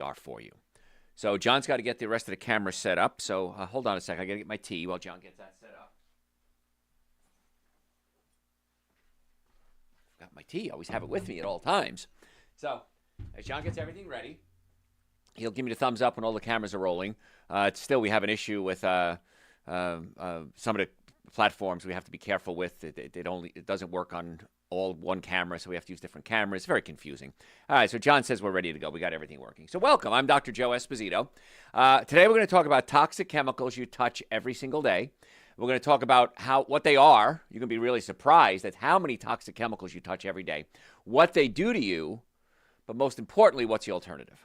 are for you. So John's got to get the rest of the camera set up. So hold on a second. I got to get my tea while John gets that set up. Got my tea. I always have it with me at all times. So as John gets everything ready, he'll give me the thumbs up when all the cameras are rolling. Still, we have an issue with some of the platforms we have to be careful with. It doesn't work on all one camera, so we have to use different cameras. It's very confusing. All right, so John says we're ready to go. We got everything working. So welcome. I'm Dr. Joe Esposito. Today we're going to talk about toxic chemicals you touch every single day. We're going to talk about what they are. You're going to be really surprised at how many toxic chemicals you touch every day, what they do to you, but most importantly, what's the alternative?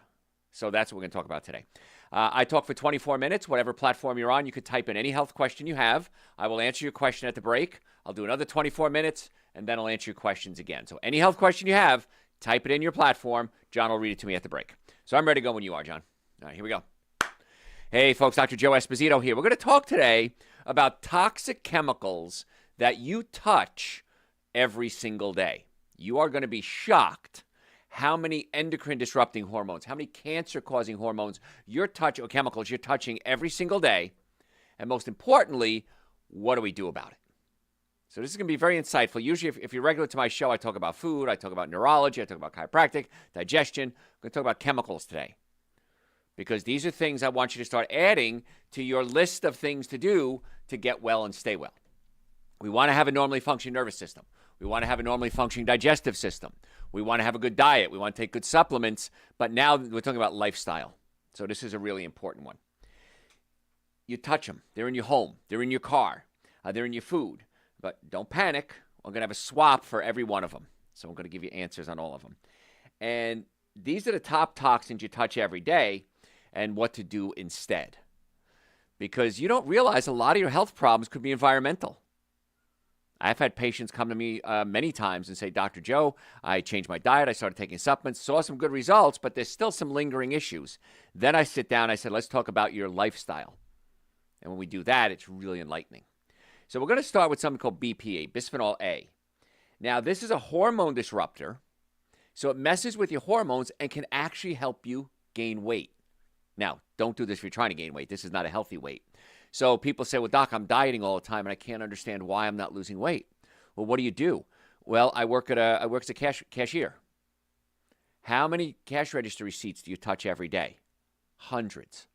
So that's what we're going to talk about today. I talk for 24 minutes. Whatever platform you're on, you could type in any health question you have. I will answer your question at the break. I'll do another 24 minutes, and then I'll answer your questions again. So any health question you have, type it in your platform. John will read it to me at the break. So I'm ready to go when you are, John. All right, here we go. Hey, folks, Dr. Joe Esposito here. We're going to talk today about toxic chemicals that you touch every single day. You are going to be shocked how many endocrine disrupting hormones, how many cancer causing hormones or chemicals you're touching every single day. And most importantly, what do we do about it? So this is going to be very insightful. Usually, if you're regular to my show, I talk about food, I talk about neurology, I talk about chiropractic, digestion. I'm going to talk about chemicals today, because these are things I want you to start adding to your list of things to do to get well and stay well. We want to have a normally functioning nervous system. We want to have a normally functioning digestive system. We want to have a good diet. We want to take good supplements. But now we're talking about lifestyle. So this is a really important one. You touch them. They're in your home. They're in your car. They're in your food. But don't panic. I'm going to have a swap for every one of them. So I'm going to give you answers on all of them. And these are the top toxins you touch every day and what to do instead. Because you don't realize a lot of your health problems could be environmental. I've had patients come to me many times and say, Dr. Joe, I changed my diet, I started taking supplements, saw some good results, but there's still some lingering issues. Then I sit down, I said, let's talk about your lifestyle. And when we do that, it's really enlightening. So we're going to start with something called BPA, bisphenol A. Now, this is a hormone disruptor, so it messes with your hormones and can actually help you gain weight. Now, don't do this if you're trying to gain weight. This is not a healthy weight. So people say, well, doc, I'm dieting all the time and I can't understand why I'm not losing weight. Well, what do? Well, I work as a cashier. How many cash register receipts do you touch every day? Hundreds.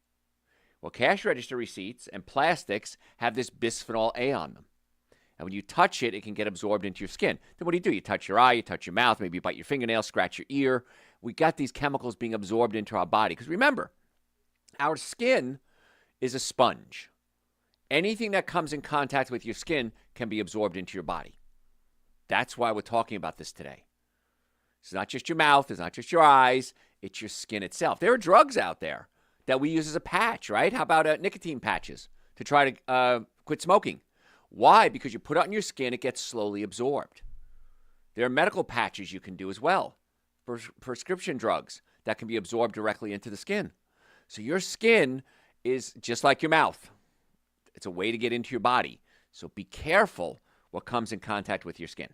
Well, cash register receipts and plastics have this bisphenol A on them. And when you touch it, it can get absorbed into your skin. Then what do? You touch your eye, you touch your mouth, maybe you bite your fingernail, scratch your ear. We got these chemicals being absorbed into our body. Because remember, our skin is a sponge. Anything that comes in contact with your skin can be absorbed into your body. That's why we're talking about this today. It's not just your mouth, it's not just your eyes, it's your skin itself. There are drugs out there that we use as a patch, right? How about nicotine patches to try to quit smoking? Why? Because you put it on your skin, it gets slowly absorbed. There are medical patches you can do as well, prescription drugs that can be absorbed directly into the skin. So your skin is just like your mouth. It's a way to get into your body. So be careful what comes in contact with your skin.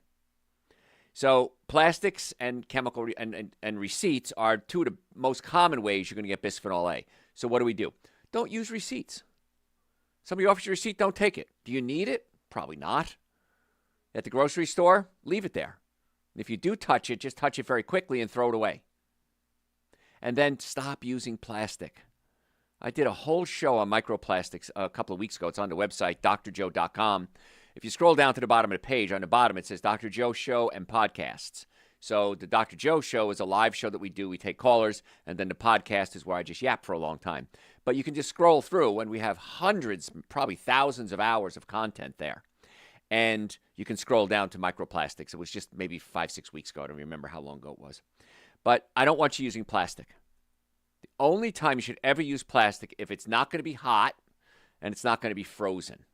So plastics and chemical and receipts are two of the most common ways you're going to get bisphenol A. So what do? Don't use receipts. Somebody offers you a receipt, don't take it. Do you need it? Probably not. At the grocery store, leave it there. If you do touch it, just touch it very quickly and throw it away. And then stop using plastic. I did a whole show on microplastics a couple of weeks ago. It's on the website, drjoe.com. If you scroll down to the bottom of the page, on the bottom it says Dr. Joe Show and Podcasts. So the Dr. Joe Show is a live show that we do. We take callers, and then the podcast is where I just yap for a long time. But you can just scroll through, and we have hundreds, probably thousands of hours of content there. And you can scroll down to microplastics. It was just maybe 5-6 weeks ago. I don't remember how long ago it was. But I don't want you using plastic. The only time you should ever use plastic if it's not going to be hot and it's not going to be frozen.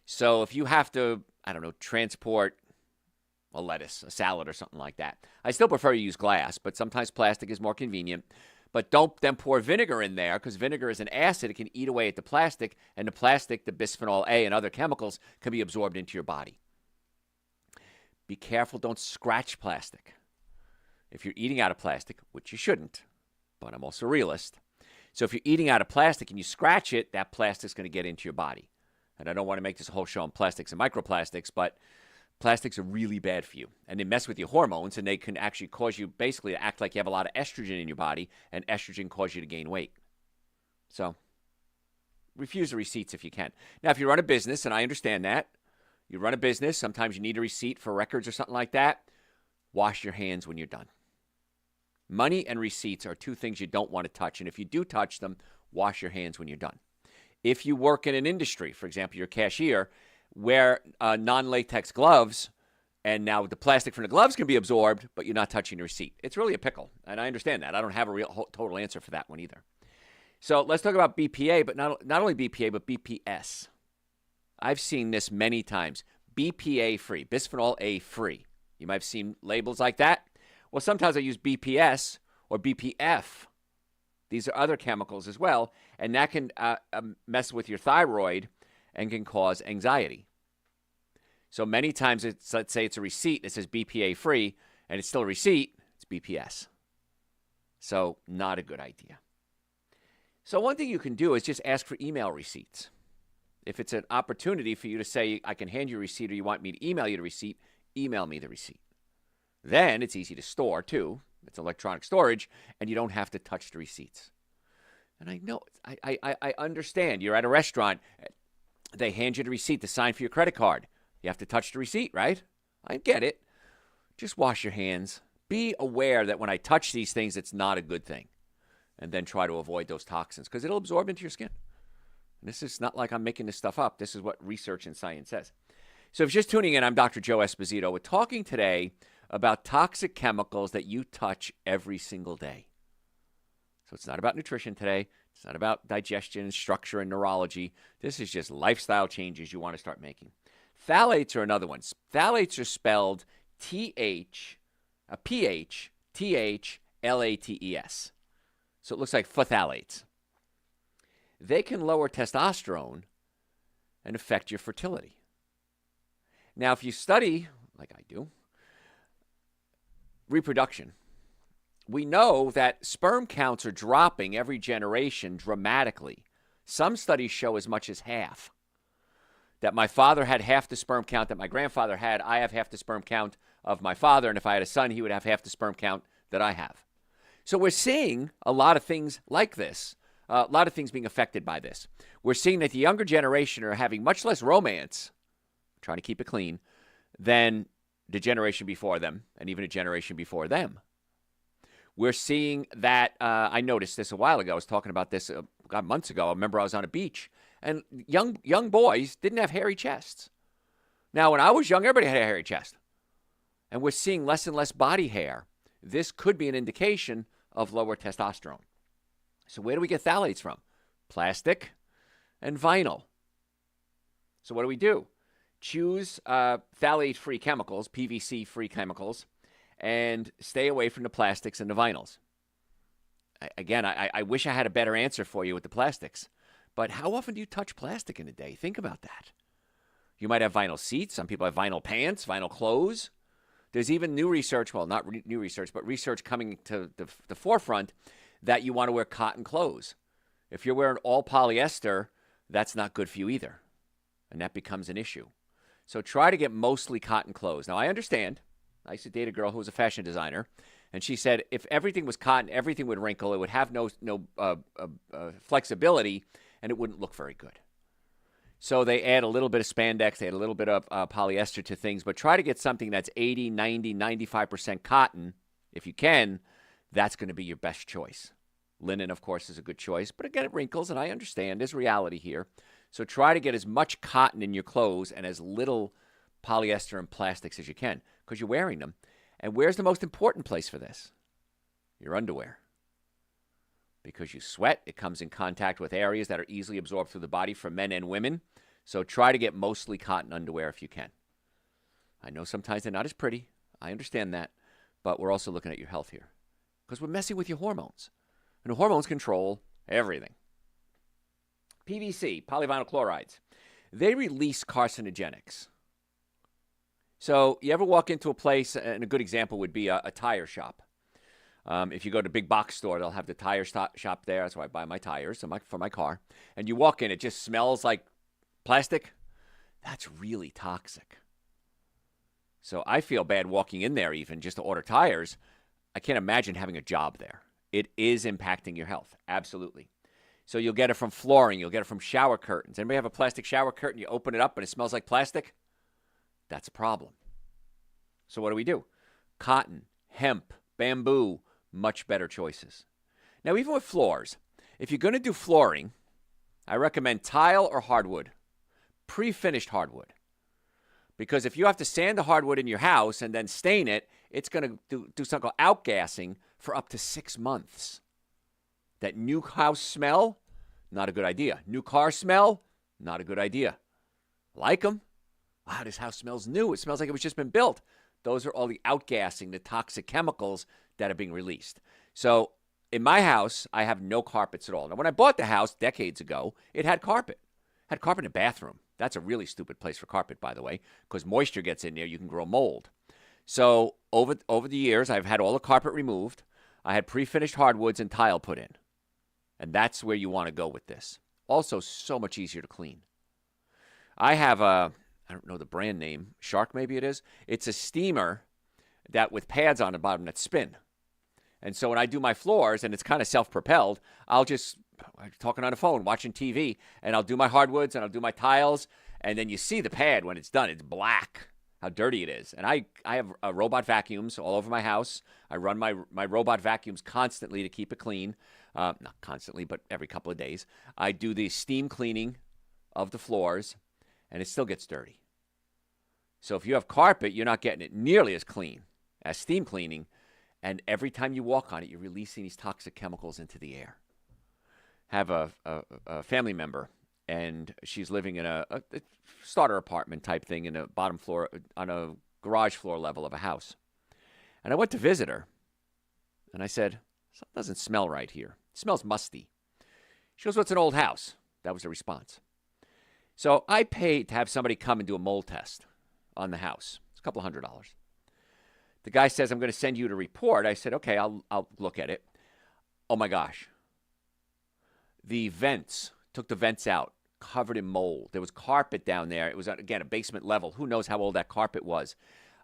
So if you have to, transport a lettuce, a salad, or something like that, I still prefer you use glass, but sometimes plastic is more convenient. But don't then pour vinegar in there, because vinegar is an acid. It can eat away at the plastic, and the plastic, the bisphenol A and other chemicals, can be absorbed into your body. Be careful, don't scratch plastic. If you're eating out of plastic, which you shouldn't, but I'm also a realist. So if you're eating out of plastic and you scratch it, that plastic's going to get into your body. And I don't want to make this a whole show on plastics and microplastics, but plastics are really bad for you. And they mess with your hormones, and they can actually cause you basically to act like you have a lot of estrogen in your body, and estrogen causes you to gain weight. So refuse the receipts if you can. Now, if you run a business, and I understand that, you run a business, sometimes you need a receipt for records or something like that, wash your hands when you're done. Money and receipts are two things you don't want to touch, and if you do touch them, wash your hands when you're done. If you work in an industry, for example, you're a cashier, wear non-latex gloves, and now the plastic from the gloves can be absorbed, but you're not touching the receipt. It's really a pickle, and I understand that. I don't have a real total answer for that one either. So let's talk about BPA, but not only BPA, but BPS. I've seen this many times. BPA-free, bisphenol A-free. You might have seen labels like that. Well, sometimes I use BPS or BPF. These are other chemicals as well, and that can mess with your thyroid and can cause anxiety. So many times, let's say it's a receipt that says BPA-free, and it's still a receipt, it's BPS. So not a good idea. So one thing you can do is just ask for email receipts. If it's an opportunity for you to say, I can hand you a receipt or you want me to email you the receipt, email me the receipt. Then it's easy to store, too. It's electronic storage, and you don't have to touch the receipts. And I know, I understand. You're at a restaurant. They hand you the receipt to sign for your credit card. You have to touch the receipt, right? I get it. Just wash your hands. Be aware that when I touch these things, it's not a good thing. And then try to avoid those toxins because it'll absorb into your skin. And this is not like I'm making this stuff up. This is what research and science says. So if you're just tuning in, I'm Dr. Joe Esposito. We're talking today about toxic chemicals that you touch every single day. So it's not about nutrition today. It's not about digestion, structure, and neurology. This is just lifestyle changes you want to start making. Phthalates are another one. Phthalates are spelled P-H-T-H-L-A-T-E-S. So it looks like phthalates. They can lower testosterone and affect your fertility. Now, if you study, like I do, reproduction, we know that sperm counts are dropping every generation dramatically. Some studies show as much as half. That my father had half the sperm count that my grandfather had. I have half the sperm count of my father, and if I had a son, he would have half the sperm count that I have. So we're seeing a lot of things like this, a lot of things being affected by this. We're seeing that the younger generation are having much less romance, trying to keep it clean, than the generation before them and even a generation before them. We're seeing that, I noticed this a while ago. I was talking about this months ago. I remember I was on a beach, and young boys didn't have hairy chests. Now, when I was young, everybody had a hairy chest. And we're seeing less and less body hair. This could be an indication of lower testosterone. So where do we get phthalates from? Plastic and vinyl. So what do? Choose phthalate-free chemicals, PVC-free chemicals, and stay away from the plastics and the vinyls. Again, I wish I had a better answer for you with the plastics. But how often do you touch plastic in a day? Think about that. You might have vinyl seats. Some people have vinyl pants, vinyl clothes. There's even new research, well, not new research, but research coming to the forefront that you want to wear cotton clothes. If you're wearing all polyester, that's not good for you either. And that becomes an issue. So try to get mostly cotton clothes. Now, I understand. I used to date a girl who was a fashion designer, and she said if everything was cotton, everything would wrinkle. It would have no flexibility, and it wouldn't look very good. So they add a little bit of spandex, they add a little bit of polyester to things, but try to get something that's 80, 90, 95% cotton. If you can, that's going to be your best choice. Linen, of course, is a good choice, but again, it wrinkles, and I understand there's reality here. So try to get as much cotton in your clothes and as little polyester and plastics as you can because you're wearing them. And where's the most important place for this? Your underwear. Because you sweat, it comes in contact with areas that are easily absorbed through the body for men and women. So try to get mostly cotton underwear if you can. I know sometimes they're not as pretty. I understand that. But we're also looking at your health here. Because we're messing with your hormones. And the hormones control everything. PVC, polyvinyl chlorides. They release carcinogenics. So you ever walk into a place, and a good example would be a tire shop. If you go to a big box store, they'll have the tire shop there. That's where I buy my tires for my car. And you walk in, it just smells like plastic. That's really toxic. So I feel bad walking in there even just to order tires. I can't imagine having a job there. It is impacting your health, absolutely. So you'll get it from flooring. You'll get it from shower curtains. Anybody have a plastic shower curtain? You open it up and it smells like plastic? That's a problem. So what do? Cotton, hemp, bamboo, much better choices. Now, even with floors, if you're going to do flooring, I recommend tile or hardwood, pre-finished hardwood. Because if you have to sand the hardwood in your house and then stain it, it's going to do something called outgassing for up to 6 months. That new house smell, not a good idea. New car smell, not a good idea. Like them? Wow, this house smells new. It smells like it was just been built. Those are all the outgassing, the toxic chemicals that are being released. So in my house, I have no carpets at all. Now, when I bought the house decades ago, it had carpet. It had carpet in the bathroom. That's a really stupid place for carpet, by the way, because moisture gets in there, you can grow mold. So over the years, I've had all the carpet removed. I had pre-finished hardwoods and tile put in. And that's where you want to go with this. Also, so much easier to clean. I have I don't know the brand name, Shark maybe it is. It's a steamer that with pads on the bottom that spin. And so when I do my floors, and it's kind of self-propelled, I'm talking on the phone, watching TV, and I'll do my hardwoods and I'll do my tiles, and then you see the pad when it's done. It's black, how dirty it is. And I have robot vacuums all over my house. I run my robot vacuums constantly to keep it clean. Not constantly, but every couple of days. I do the steam cleaning of the floors, and it still gets dirty. So if you have carpet, you're not getting it nearly as clean as steam cleaning, and every time you walk on it, you're releasing these toxic chemicals into the air. Have a family member, and she's living in a starter apartment type thing in a bottom floor, on a garage floor level of a house. And I went to visit her, and I said, something doesn't smell right here. It smells musty. She goes, well, it's an old house. That was the response. So I paid to have somebody come and do a mold test on the house. It's a couple $100. The guy says, I'm going to send you the report. I said, okay, I'll look at it. Oh, my gosh. The vents, took the vents out, covered in mold. There was carpet down there. It was, again, a basement level. Who knows how old that carpet was.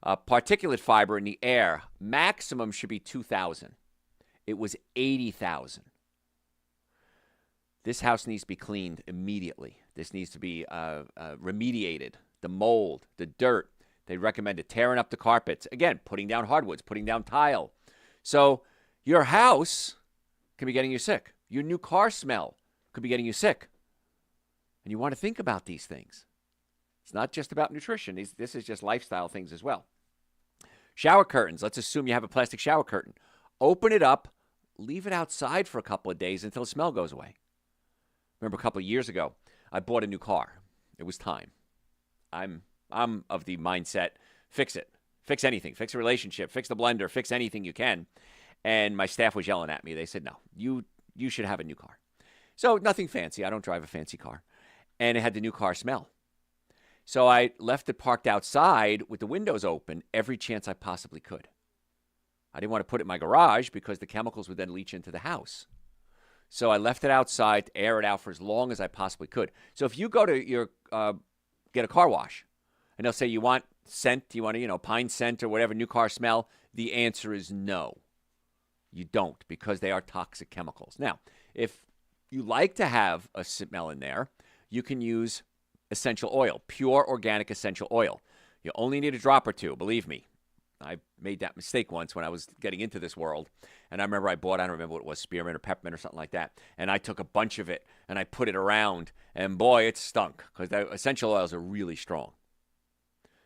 Particulate fiber in the air, maximum should be 2,000. It was 80,000. This house needs to be cleaned immediately. This needs to be remediated. The mold, the dirt. They recommended tearing up the carpets. Again, putting down hardwoods, putting down tile. So your house can be getting you sick. Your new car smell could be getting you sick. And you want to think about these things. It's not just about nutrition. This is just lifestyle things as well. Shower curtains. Let's assume you have a plastic shower curtain. Open it up. Leave it outside for a couple of days until the smell goes away. Remember a couple of years ago, I bought a new car. It was time. I'm of the mindset, fix it. Fix anything. Fix a relationship. Fix the blender. Fix anything you can. And my staff was yelling at me. They said, no, you should have a new car. So nothing fancy. I don't drive a fancy car. And it had the new car smell. So I left it parked outside with the windows open every chance I possibly could. I didn't want to put it in my garage because the chemicals would then leach into the house. So I left it outside to air it out for as long as I possibly could. So if you go to your get a car wash, and they'll say, you want scent, you want pine scent or whatever, new car smell, the answer is no. You don't, because they are toxic chemicals. Now, if you like to have a smell in there, you can use essential oil, pure organic essential oil. You only need a drop or two, believe me. I made that mistake once when I was getting into this world. And I remember I don't remember what it was, spearmint or peppermint or something like that. And I took a bunch of it and I put it around. And boy, it stunk because the essential oils are really strong.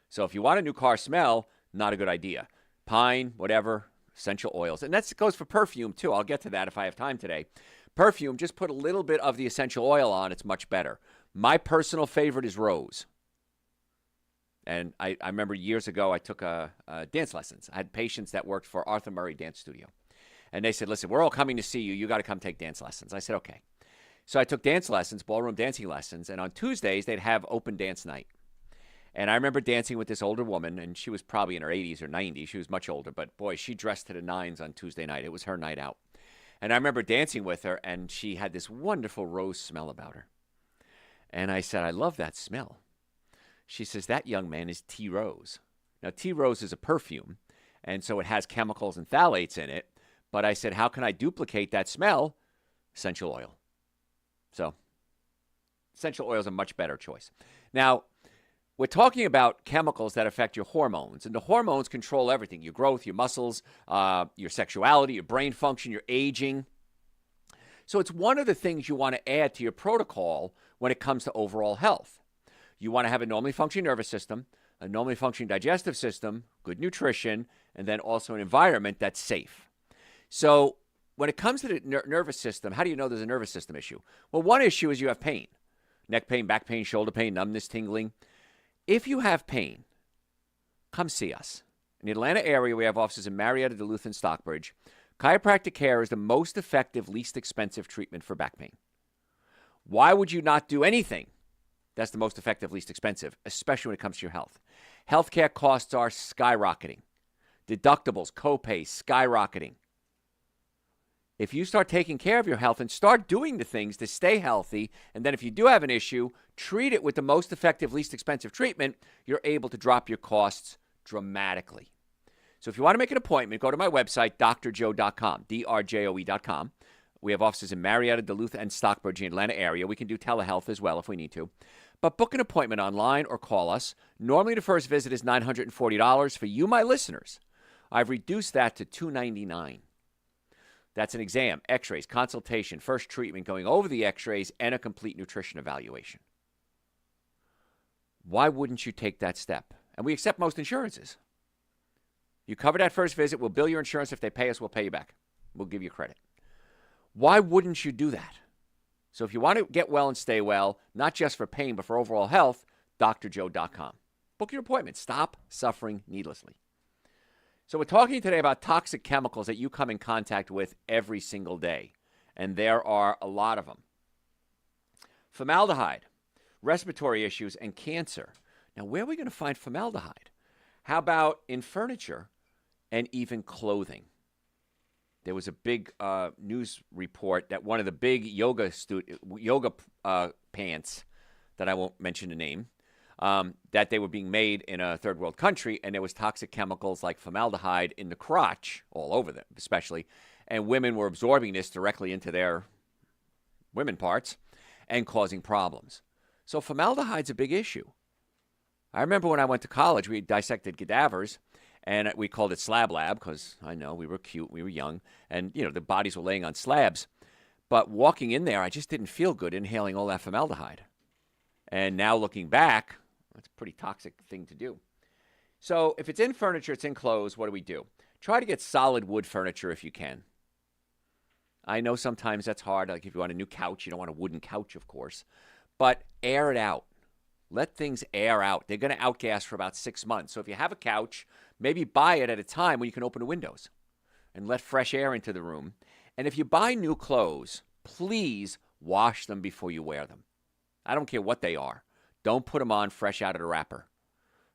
So if you want a new car smell, not a good idea. Pine, whatever, essential oils. And that goes for perfume too. I'll get to that if I have time today. Perfume, just put a little bit of the essential oil on. It's much better. My personal favorite is rose. And I remember years ago, I took dance lessons. I had patients that worked for Arthur Murray Dance Studio. And they said, listen, we're all coming to see you. You got to come take dance lessons. I said, okay. So I took dance lessons, ballroom dancing lessons. And on Tuesdays, they'd have open dance night. And I remember dancing with this older woman, and she was probably in her 80s or 90s. She was much older, but boy, she dressed to the nines on Tuesday night. It was her night out. And I remember dancing with her, and she had this wonderful rose smell about her. And I said, I love that smell. She says, that young man is Tea Rose. Now, Tea Rose is a perfume, and so it has chemicals and phthalates in it. But I said, how can I duplicate that smell? Essential oil. So essential oil is a much better choice. Now, we're talking about chemicals that affect your hormones, and the hormones control everything: your growth, your muscles, your sexuality, your brain function, your aging. So it's one of the things you want to add to your protocol when it comes to overall health. You want to have a normally functioning nervous system, a normally functioning digestive system, good nutrition, and then also an environment that's safe. So when it comes to the nervous system, how do you know there's a nervous system issue? Well, one issue is you have pain: neck pain, back pain, shoulder pain, numbness, tingling. If you have pain, come see us. In the Atlanta area, we have offices in Marietta, Duluth, and Stockbridge. Chiropractic care is the most effective, least expensive treatment for back pain. Why would you not do anything that's the most effective, least expensive, especially when it comes to your health? Healthcare costs are skyrocketing. Deductibles, copays, skyrocketing. If you start taking care of your health and start doing the things to stay healthy, and then if you do have an issue, treat it with the most effective, least expensive treatment, you're able to drop your costs dramatically. So if you want to make an appointment, go to my website, drjoe.com, drjoe.com. We have offices in Marietta, Duluth, and Stockbridge in the Atlanta area. We can do telehealth as well if we need to. But book an appointment online or call us. Normally the first visit is $940. For you, my listeners, I've reduced that to $299. That's an exam, x-rays, consultation, first treatment, going over the x-rays, and a complete nutrition evaluation. Why wouldn't you take that step? And we accept most insurances. You cover that first visit, we'll bill your insurance. If they pay us, we'll pay you back. We'll give you credit. Why wouldn't you do that? So if you want to get well and stay well, not just for pain, but for overall health, drjoe.com. Book your appointment. Stop suffering needlessly. So we're talking today about toxic chemicals that you come in contact with every single day, and there are a lot of them. Formaldehyde, respiratory issues, and cancer. Now, where are we going to find formaldehyde? How about in furniture and even clothing? There was a big news report that one of the big yoga pants, that I won't mention the name, that they were being made in a third world country, and there was toxic chemicals like formaldehyde in the crotch, all over them especially, and women were absorbing this directly into their women parts and causing problems. So formaldehyde's a big issue. I remember when I went to college, we dissected cadavers, and we called it slab lab because I know we were cute, we were young, and the bodies were laying on slabs. But walking in there, I just didn't feel good inhaling all that formaldehyde. And now looking back, that's a pretty toxic thing to do. So if it's in furniture, it's in clothes, what do? Try to get solid wood furniture if you can. I know sometimes that's hard. Like if you want a new couch, you don't want a wooden couch, of course. But air it out. Let things air out. They're going to outgas for about 6 months. So if you have a couch, maybe buy it at a time when you can open the windows and let fresh air into the room. And if you buy new clothes, please wash them before you wear them. I don't care what they are. Don't put them on fresh out of the wrapper.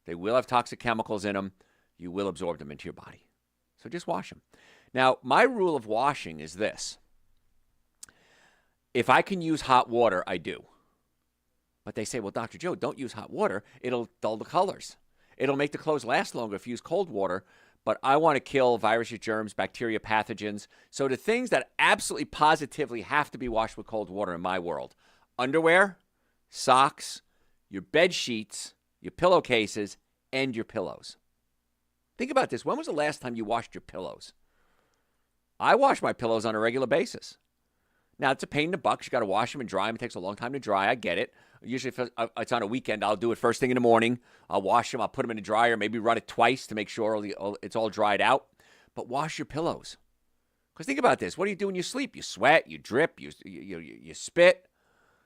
They will have toxic chemicals in them. You will absorb them into your body. So just wash them. Now, my rule of washing is this. If I can use hot water, I do. But they say, well, Dr. Joe, don't use hot water. It'll dull the colors. It'll make the clothes last longer if you use cold water. But I want to kill viruses, germs, bacteria, pathogens. So the things that absolutely positively have to be washed with cold water in my world: underwear, socks, your bed sheets, your pillowcases, and your pillows. Think about this. When was the last time you washed your pillows? I wash my pillows on a regular basis. Now, it's a pain in the butt. You got to wash them and dry them. It takes a long time to dry. I get it. Usually, if it's on a weekend, I'll do it first thing in the morning. I'll wash them. I'll put them in the dryer, maybe run it twice to make sure it's all dried out. But wash your pillows. Because think about this. What do you do when you sleep? You sweat, you drip, you spit.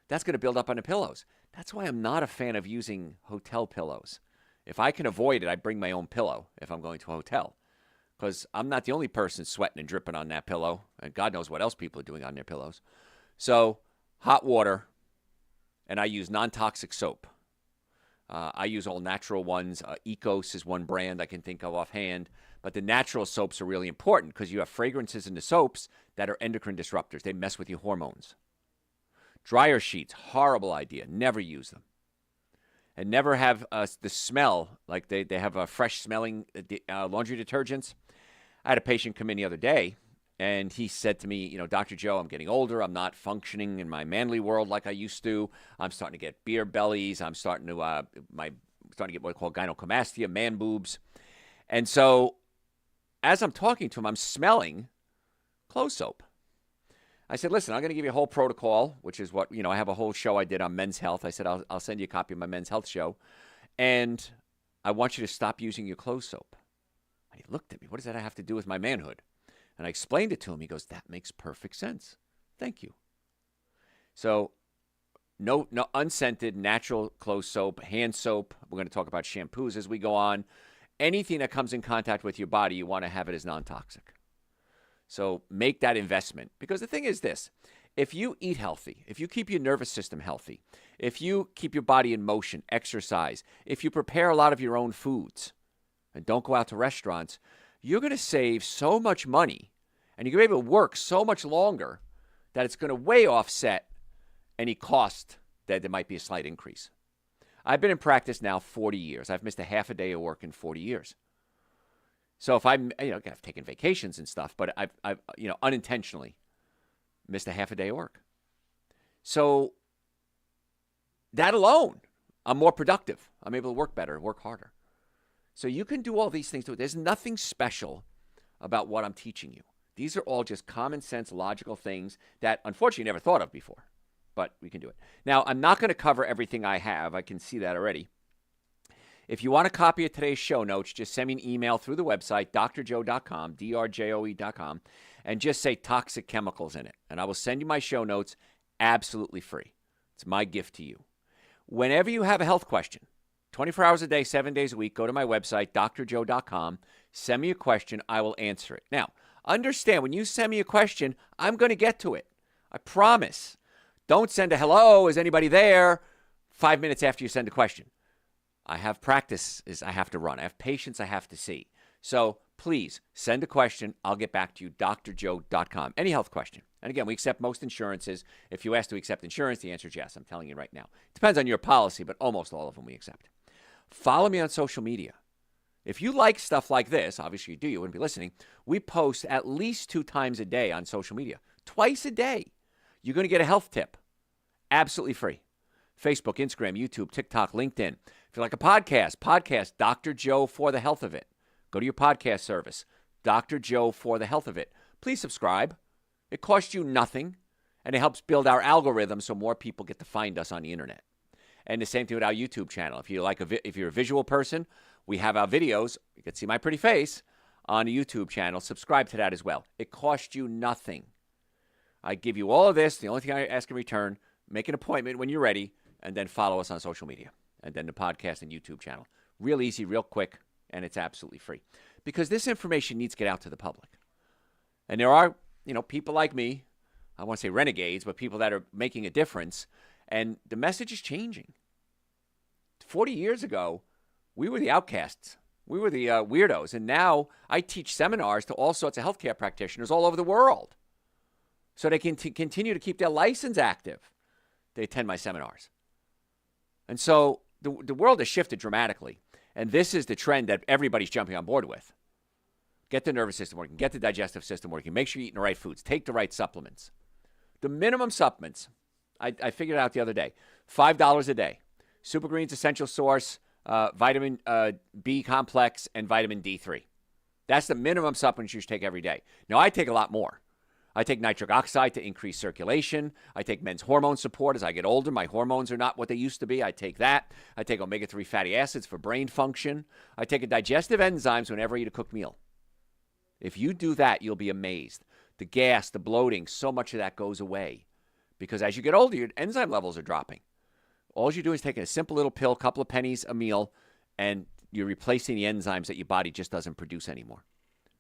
That's going to build up on the pillows. That's why I'm not a fan of using hotel pillows. If I can avoid it, I bring my own pillow if I'm going to a hotel. Because I'm not the only person sweating and dripping on that pillow. And God knows what else people are doing on their pillows. So hot water, and I use non-toxic soap. I use all natural ones. Ecos is one brand I can think of offhand. But the natural soaps are really important because you have fragrances in the soaps that are endocrine disruptors. They mess with your hormones. Dryer sheets, horrible idea. Never use them. And never have the smell, like they have a fresh smelling laundry detergents. I had a patient come in the other day, and he said to me, Dr. Joe, I'm getting older. I'm not functioning in my manly world like I used to. I'm starting to get beer bellies. I'm starting to get what I call gynecomastia, man boobs. And so as I'm talking to him, I'm smelling clothes soap. I said, listen, I'm going to give you a whole protocol, which is what, I have a whole show I did on men's health. I said, I'll send you a copy of my men's health show. And I want you to stop using your clothes soap. And he looked at me. What does that have to do with my manhood? And I explained it to him. He goes, that makes perfect sense. Thank you. So no unscented, natural clothes soap, hand soap. We're going to talk about shampoos as we go on. Anything that comes in contact with your body, you want to have it as non-toxic. So make that investment. Because the thing is this, if you eat healthy, if you keep your nervous system healthy, if you keep your body in motion, exercise, if you prepare a lot of your own foods and don't go out to restaurants, you're going to save so much money and you're going to be able to work so much longer that it's going to way offset any cost that there might be a slight increase. I've been in practice now 40 years. I've missed a half a day of work in 40 years. So if I've taken vacations and stuff, but I've unintentionally missed a half a day of work. So that alone, I'm more productive. I'm able to work better, work harder. So you can do all these things. There's nothing special about what I'm teaching you. These are all just common sense, logical things that unfortunately you never thought of before. But we can do it. Now, I'm not going to cover everything I have. I can see that already. If you want a copy of today's show notes, just send me an email through the website, drjoe.com, drjoe.com, and just say toxic chemicals in it. And I will send you my show notes absolutely free. It's my gift to you. Whenever you have a health question, 24 hours a day, 7 days a week, go to my website, drjoe.com, send me a question, I will answer it. Now, understand, when you send me a question, I'm going to get to it. I promise. Don't send a hello, is anybody there, 5 minutes after you send a question. I have practices I have to run. I have patients I have to see. So please send a question. I'll get back to you, drjoe.com. Any health question. And again, we accept most insurances. If you ask to accept insurance, the answer is yes. I'm telling you right now. It depends on your policy, but almost all of them we accept. Follow me on social media. If you like stuff like this, obviously you do, you wouldn't be listening. We post at least 2 times a day on social media. Twice a day. You're going to get a health tip. Absolutely free. Facebook, Instagram, YouTube, TikTok, LinkedIn. If you like a podcast, Dr. Joe for the Health of It. Go to your podcast service, Dr. Joe for the Health of It. Please subscribe. It costs you nothing, and it helps build our algorithm so more people get to find us on the internet. And the same thing with our YouTube channel. If you're a visual person, we have our videos. You can see my pretty face on the YouTube channel. Subscribe to that as well. It costs you nothing. I give you all of this. The only thing I ask in return, make an appointment when you're ready, and then follow us on social media, and then the podcast and YouTube channel. Real easy, real quick, and it's absolutely free. Because this information needs to get out to the public. And there are, people like me, I want to say renegades, but people that are making a difference, and the message is changing. 40 years ago, we were the outcasts. We were the weirdos, and now I teach seminars to all sorts of healthcare practitioners all over the world so they can continue to keep their license active. They attend my seminars. And so the world has shifted dramatically. And this is the trend that everybody's jumping on board with. Get the nervous system working. Get the digestive system working. Make sure you're eating the right foods. Take the right supplements. The minimum supplements, I figured it out the other day, $5 a day. Super Greens Essential Source, vitamin B complex, and vitamin D3. That's the minimum supplements you should take every day. Now, I take a lot more. I take nitric oxide to increase circulation. I take men's hormone support. As I get older, my hormones are not what they used to be. I take that. I take omega-3 fatty acids for brain function. I take digestive enzymes whenever I eat a cooked meal. If you do that, you'll be amazed. The gas, the bloating, so much of that goes away. Because as you get older, your enzyme levels are dropping. All you're doing is taking a simple little pill, a couple of pennies a meal, and you're replacing the enzymes that your body just doesn't produce anymore.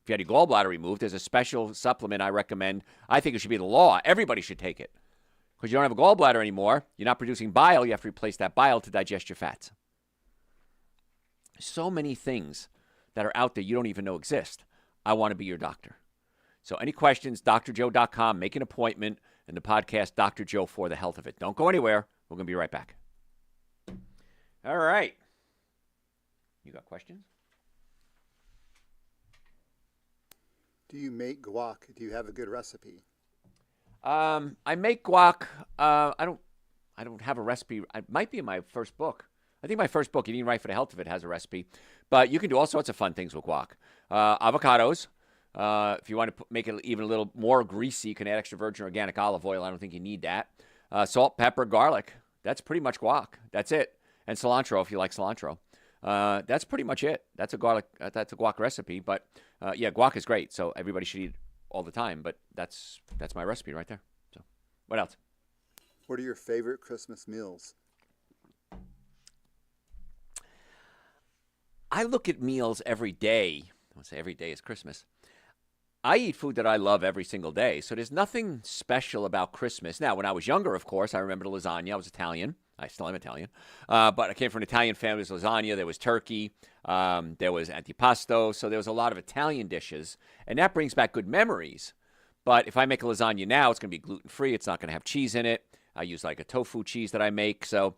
If you had your gallbladder removed, there's a special supplement I recommend. I think it should be the law. Everybody should take it. Because you don't have a gallbladder anymore. You're not producing bile. You have to replace that bile to digest your fats. So many things that are out there you don't even know exist. I want to be your doctor. So any questions, drjoe.com, make an appointment, and the podcast, Dr. Joe for the Health of It. Don't go anywhere. We're going to be right back. All right. You got questions? Do you make guac? Do you have a good recipe? I make guac. I don't have a recipe. It might be in my first book. I think my first book, Eating Right for the Health of It, has a recipe. But you can do all sorts of fun things with guac. Avocados. If you want to make it even a little more greasy, you can add extra virgin organic olive oil. I don't think you need that. Salt, pepper, garlic. That's pretty much guac. That's it. And cilantro, if you like cilantro. That's pretty much it. That's a guac recipe. But yeah, guac is great. So everybody should eat it all the time. But that's my recipe right there. So what else? What are your favorite Christmas meals? I look at meals every day. I won't say every day is Christmas. I eat food that I love every single day. So there's nothing special about Christmas. Now, when I was younger, of course, I remember the lasagna. I was Italian. I still am Italian. But I came from an Italian family. There was lasagna. There was turkey. There was antipasto. So there was a lot of Italian dishes. And that brings back good memories. But if I make a lasagna now, it's going to be gluten-free. It's not going to have cheese in it. I use like a tofu cheese that I make. So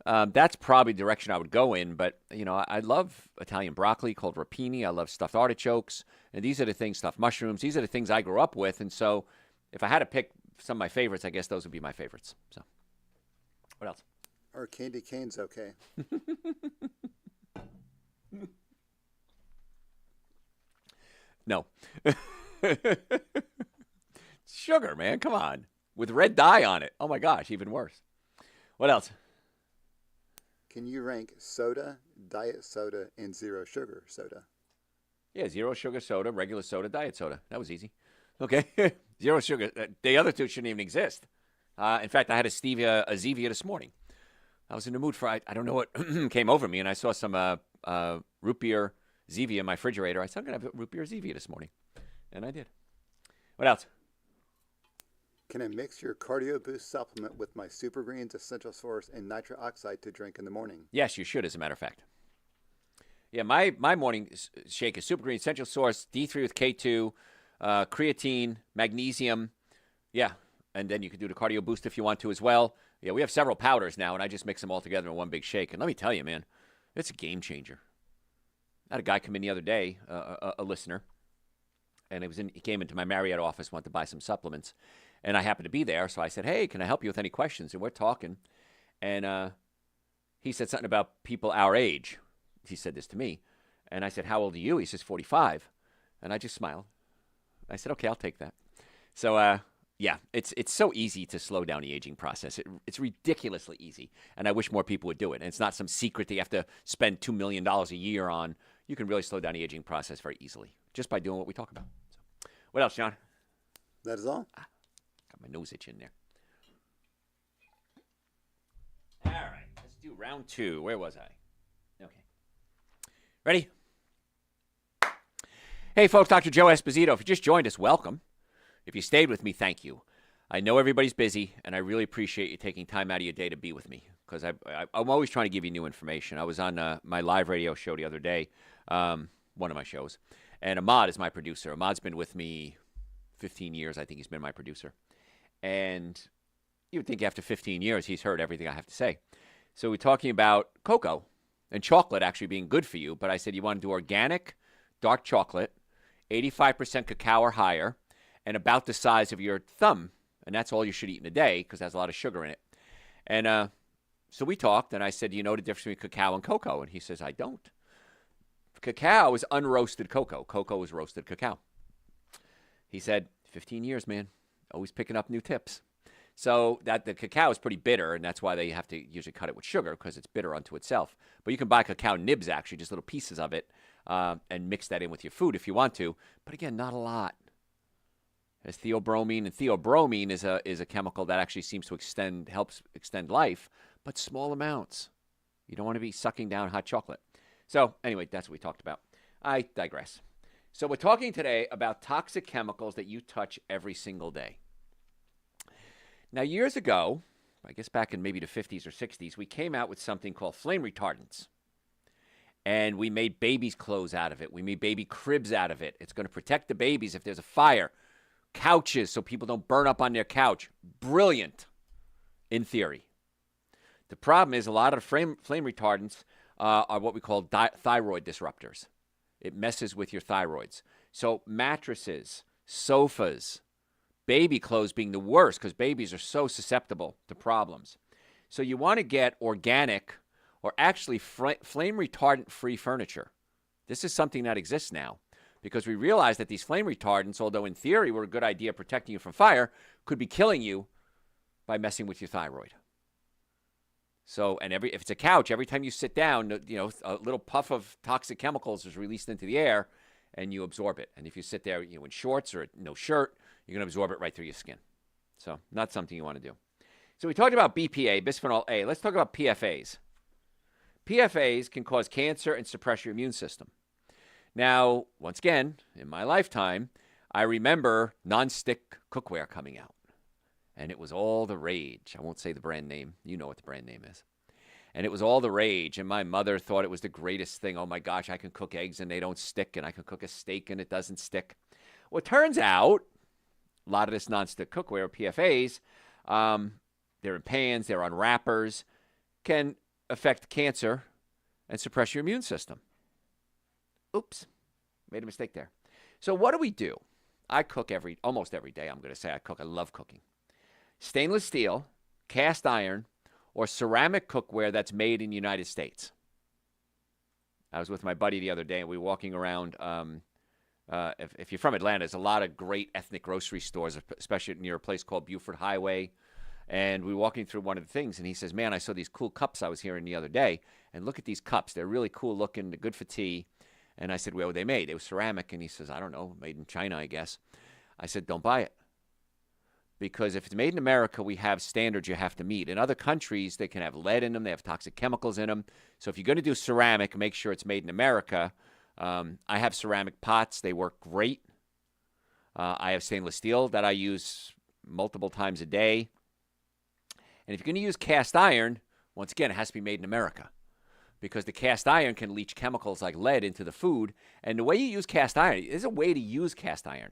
that's probably the direction I would go in. But, you know, I love Italian broccoli called rapini. I love stuffed artichokes. And these are the things, stuffed mushrooms. These are the things I grew up with. And so if I had to pick some of my favorites, I guess those would be my favorites. So what else? Are candy canes okay? No. Sugar, man. Come on. With red dye on it. Oh, my gosh. Even worse. What else? Can you rank soda, diet soda, and zero sugar soda? Yeah, zero sugar soda, regular soda, diet soda. That was easy. Okay. Zero sugar. The other two shouldn't even exist. In fact, I had a Zevia this morning. I was in the mood for, I don't know what came over me, and I saw some root beer Zevia in my refrigerator. I said, I'm going to have root beer Zevia this morning. And I did. What else? Can I mix your Cardio Boost supplement with my Super Greens, Essential Source, and Nitric Oxide to drink in the morning? Yes, you should, as a matter of fact. Yeah, my morning shake is Super Green, Essential Source, D3 with K2, creatine, magnesium. Yeah, and then you can do the Cardio Boost if you want to as well. Yeah, we have several powders now, and I just mix them all together in one big shake. And let me tell you, man, it's a game changer. I had a guy come in the other day, a listener, and he came into my Marriott office, wanted to buy some supplements. And I happened to be there, so I said, hey, can I help you with any questions? And we're talking. And he said something about people our age. He said this to me. And I said, how old are you? He says, 45. And I just smiled. I said, okay, I'll take that. So, yeah, it's so easy to slow down the aging process. It's ridiculously easy. And I wish more people would do it. And it's not some secret that you have to spend $2 million a year on. You can really slow down the aging process very easily just by doing what we talk about. So, what else, John? That is all. Got my nose itch in there. All right, let's do round 2. Where was I? Okay. Ready? Hey, folks, Dr. Joe Esposito. If you just joined us, welcome. If you stayed with me, thank you. I know everybody's busy, and I really appreciate you taking time out of your day to be with me because I'm always trying to give you new information. I was on my live radio show the other day, one of my shows, and Ahmad is my producer. Ahmad's been with me 15 years. I think he's been my producer. And you would think after 15 years, he's heard everything I have to say. So we're talking about cocoa and chocolate actually being good for you. But I said you want to do organic, dark chocolate, 85% cacao or higher, and about the size of your thumb. And that's all you should eat in a day because it has a lot of sugar in it. And so we talked, and I said, do you know the difference between cacao and cocoa? And he says, I don't. Cacao is unroasted cocoa. Cocoa is roasted cacao. He said, 15 years, man. Always picking up new tips. So that the cacao is pretty bitter, and that's why they have to usually cut it with sugar because it's bitter unto itself. But you can buy cacao nibs, actually, just little pieces of it, and mix that in with your food if you want to. But again, not a lot. There's theobromine, and theobromine is a chemical that actually seems to helps extend life, but small amounts. You don't want to be sucking down hot chocolate. So anyway, that's what we talked about. I digress. So we're talking today about toxic chemicals that you touch every single day. Now, years ago, I guess back in maybe the 50s or 60s, we came out with something called flame retardants. And we made babies' clothes out of it. We made baby cribs out of it. It's going to protect the babies if there's a fire. Couches so people don't burn up on their couch. Brilliant in theory. The problem is a lot of flame retardants are what we call thyroid disruptors. It messes with your thyroids. So mattresses, sofas, baby clothes being the worst because babies are so susceptible to problems. So you want to get organic or actually flame retardant-free furniture. This is something that exists now because we realize that these flame retardants, although in theory were a good idea protecting you from fire, could be killing you by messing with your thyroid. So, and if it's a couch, every time you sit down, you know, a little puff of toxic chemicals is released into the air and you absorb it. And if you sit there, you know, in shorts or no shirt, you're going to absorb it right through your skin. So, not something you want to do. So, we talked about BPA, bisphenol A. Let's talk about PFAs. PFAs can cause cancer and suppress your immune system. Now, once again, in my lifetime, I remember nonstick cookware coming out. And it was all the rage. I won't say the brand name. You know what the brand name is. And it was all the rage. And my mother thought it was the greatest thing. Oh, my gosh, I can cook eggs and they don't stick. And I can cook a steak and it doesn't stick. Well, it turns out a lot of this nonstick cookware, PFAs, they're in pans, they're on wrappers, can affect cancer and suppress your immune system. Oops, made a mistake there. So what do? I cook almost every day. I'm going to say I cook. I love cooking. Stainless steel, cast iron, or ceramic cookware that's made in the United States. I was with my buddy the other day, and we were walking around. If you're from Atlanta, there's a lot of great ethnic grocery stores, especially near a place called Buford Highway. And we were walking through one of the things, and he says, man, I saw these cool cups I was hearing the other day. And look at these cups. They're really cool looking. They're good for tea. And I said, where were they made? It was ceramic. And he says, I don't know, made in China, I guess. I said, don't buy it. Because if it's made in America, we have standards you have to meet. In other countries, they can have lead in them. They have toxic chemicals in them. So if you're going to do ceramic, make sure it's made in America. I have ceramic pots. They work great. I have stainless steel that I use multiple times a day. And if you're going to use cast iron, once again, it has to be made in America. Because the cast iron can leach chemicals like lead into the food. And the way you use cast iron, there's a way to use cast iron.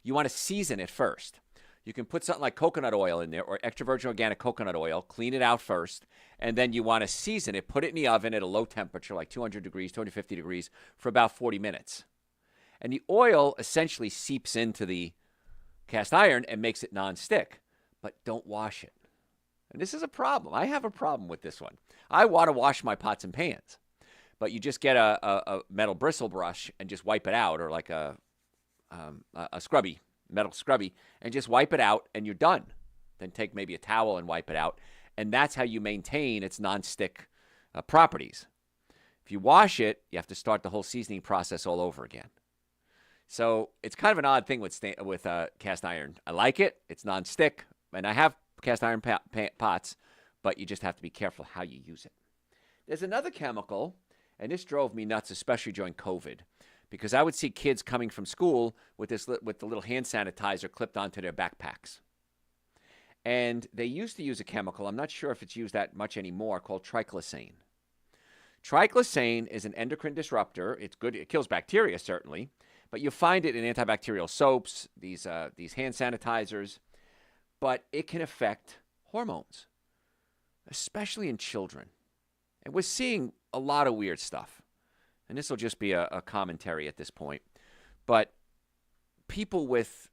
You want to season it first. You can put something like coconut oil in there or extra virgin organic coconut oil, clean it out first, and then you want to season it, put it in the oven at a low temperature, like 200 degrees, 250 degrees, for about 40 minutes. And the oil essentially seeps into the cast iron and makes it nonstick, but don't wash it. And this is a problem. I have a problem with this one. I want to wash my pots and pans, but you just get a metal bristle brush and just wipe it out, or like a scrubby, metal scrubby, and just wipe it out and you're done. Then take maybe a towel and wipe it out. And that's how you maintain its nonstick properties. If you wash it, you have to start the whole seasoning process all over again. So it's kind of an odd thing with cast iron. I like it. It's nonstick. And I have cast iron pots, but you just have to be careful how you use it. There's another chemical, and this drove me nuts, especially during COVID, because I would see kids coming from school with the little hand sanitizer clipped onto their backpacks. And they used to use a chemical, I'm not sure if it's used that much anymore, called triclosan. Triclosan is an endocrine disruptor. It's good. It kills bacteria, certainly, but you find it in antibacterial soaps, these hand sanitizers, but it can affect hormones, especially in children. And we're seeing a lot of weird stuff. And this will just be a commentary at this point. But people with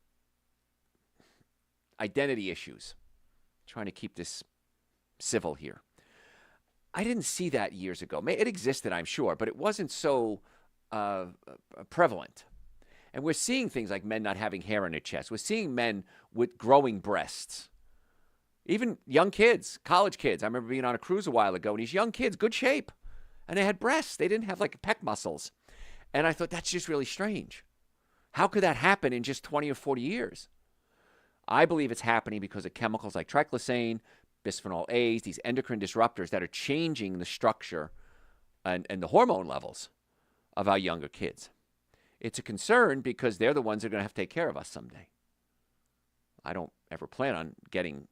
identity issues, trying to keep this civil here. I didn't see that years ago. It existed, I'm sure, but it wasn't so prevalent. And we're seeing things like men not having hair on their chest. We're seeing men with growing breasts. Even young kids, college kids. I remember being on a cruise a while ago, and these young kids, good shape. And they had breasts. They didn't have like pec muscles. And I thought, that's just really strange. How could that happen in just 20 or 40 years? I believe it's happening because of chemicals like triclosan, bisphenol A's, these endocrine disruptors that are changing the structure and the hormone levels of our younger kids. It's a concern because they're the ones that are going to have to take care of us someday. I don't ever plan on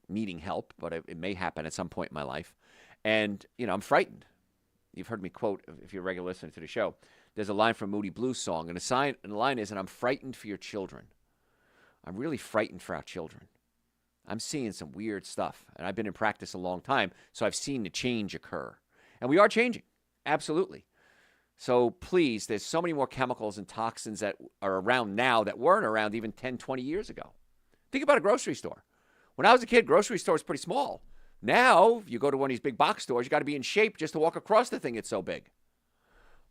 needing help, but it may happen at some point in my life. And, I'm frightened. you've heard me quote, if you're a regular listener to the show, there's a line from Moody Blues song, and the line is, and I'm frightened for your children. I'm really frightened for our children. I'm seeing some weird stuff, and I've been in practice a long time, so I've seen the change occur. And we are changing, absolutely. So please, there's so many more chemicals and toxins that are around now that weren't around even 10, 20 years ago. Think about a grocery store. When I was a kid, grocery store was pretty small. Now, if you go to one of these big box stores, you got to be in shape just to walk across the thing. It's so big.